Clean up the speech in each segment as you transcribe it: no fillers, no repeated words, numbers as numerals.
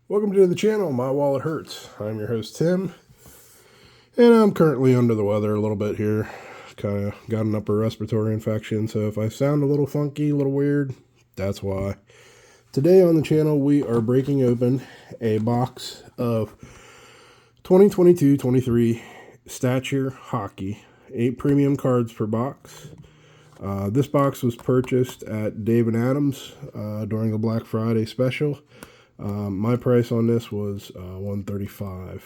Welcome to the channel, My Wallet Hurts. I'm your host, Tim, and I'm currently under the weather a little bit here. Kind of got an upper respiratory infection, so if I sound a little funky, a little weird, that's why. Today on the channel, we are breaking open a box of 2022-23 Stature Hockey, 8 premium cards per box. This box was purchased at Dave & Adams during the Black Friday special. My price on this was $135.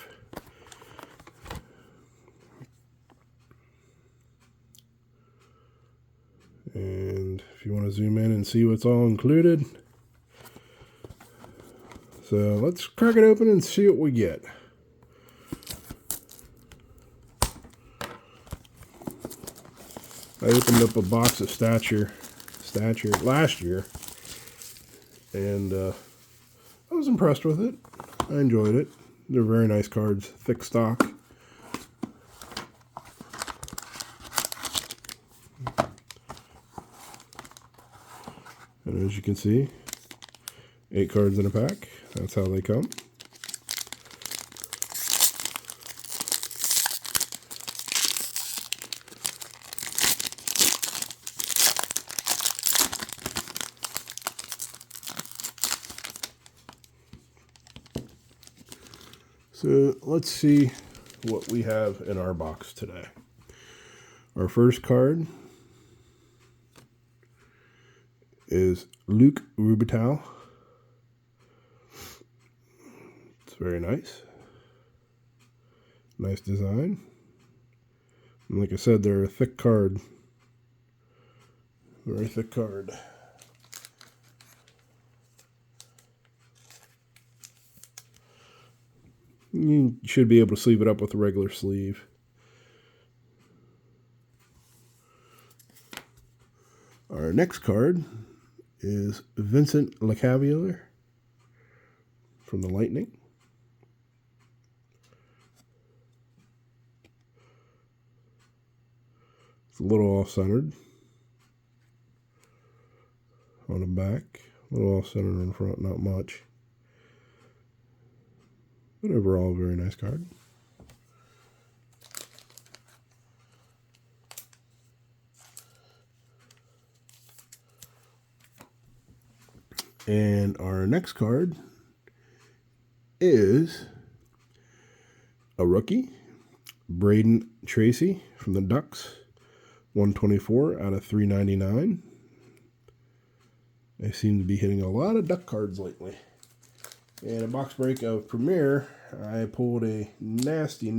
And if you want to zoom in and see what's all included, so let's crack it open and see what we get. I opened up a box of Stature last year, and I was impressed with it. I enjoyed it. They're very nice cards, thick stock. And as you can see, 8 cards in a pack. That's how they come. So let's see what we have in our box today. Our first card is Luc Robitaille. It's very nice. Nice design. And like I said, they're a thick card. Very thick card. You should be able to sleeve it up with a regular sleeve. Our next card is Vincent Lecavalier from the Lightning. It's a little off-centered on the back, a little off-centered on the front, not much. But overall, very nice card. And our next card is a rookie, Braden Tracy from the Ducks, 124 out of 399. I seem to be hitting a lot of Duck cards lately. And a box break of Premier, I pulled a nasty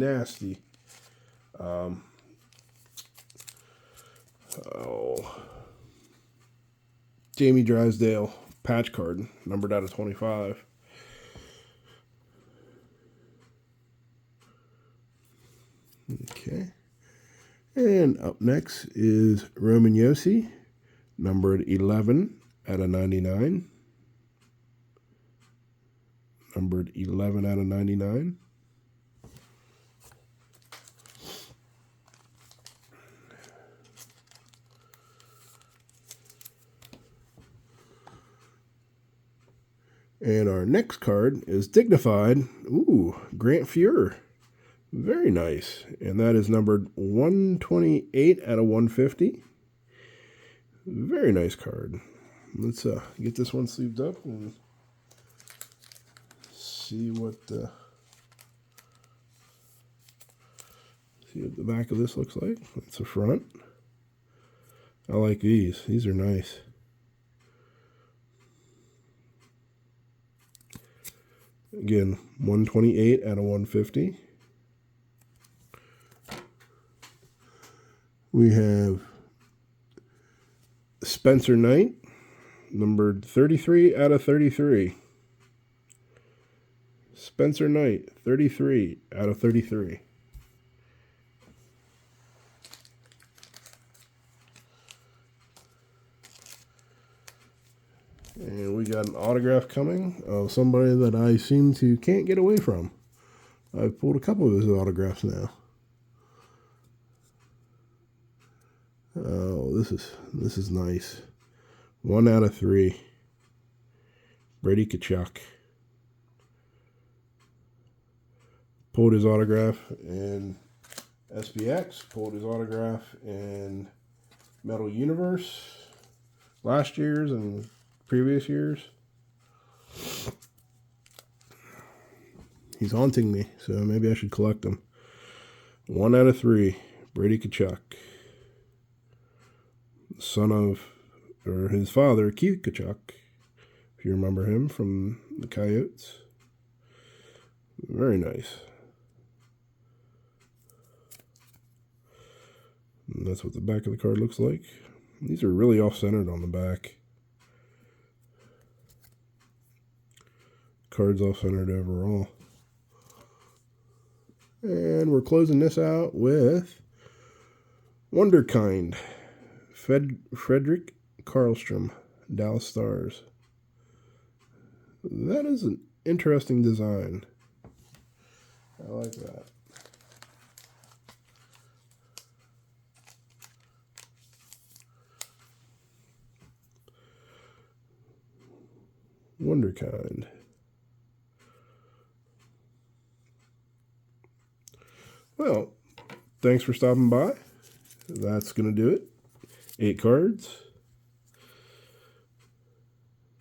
Jamie Drysdale patch card, numbered out of 25. Okay. And up next is Roman Josi, numbered 11 out of 99. Numbered 11 out of 99. And our next card is Dignified. Ooh, Grant Fuhr. Very nice. And that is numbered 128 out of 150. Very nice card. Let's get this one sleeved up and see what the back of this looks like. That's the front. I like these. These are nice. Again, 128 out of 150. We have Spencer Knight, numbered 33 out of 33. Spencer Knight, 33 out of 33. And we got an autograph coming of somebody that I seem to can't get away from. I've pulled a couple of his autographs now. Oh, this is nice. 1 out of 3. Brady Tkachuk. Pulled his autograph in SPX. Pulled his autograph in Metal Universe. Last year's and previous years. He's haunting me, so maybe I should collect them. 1 out of 3. Brady Tkachuk. Son of, or his father, Keith Tkachuk. If you remember him from the Coyotes. Very nice. And that's what the back of the card looks like. These are really off-centered on the back. Card's off-centered overall. And we're closing this out with Wonderkind. Frederick Karlstrom, Dallas Stars. That is an interesting design. I like that. Wonderkind. Well, thanks for stopping by. That's going to do it. 8 cards.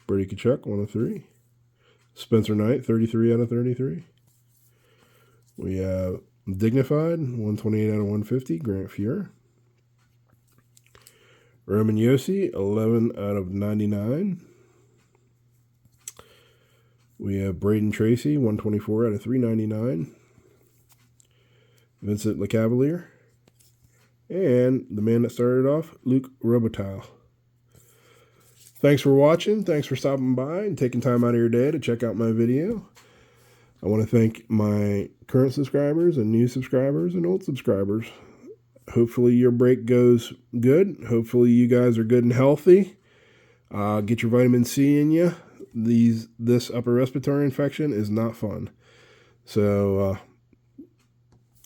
Brady Tkachuk, 1 of 3. Spencer Knight, 33 out of 33. We have Dignified, 128 out of 150, Grant Fuhr. Roman Josi, 11 out of 99. We have Braden Tracy, 124 out of 399. Vincent LeCavalier. And the man that started off, Luc Robitaille. Thanks for watching. Thanks for stopping by and taking time out of your day to check out my video. I want to thank my current subscribers and new subscribers and old subscribers. Hopefully your break goes good. Hopefully you guys are good and healthy. Get your vitamin C in you. This upper respiratory infection is not fun. So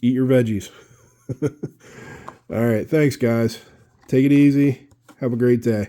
eat your veggies. All right. Thanks, guys. Take it easy. Have a great day.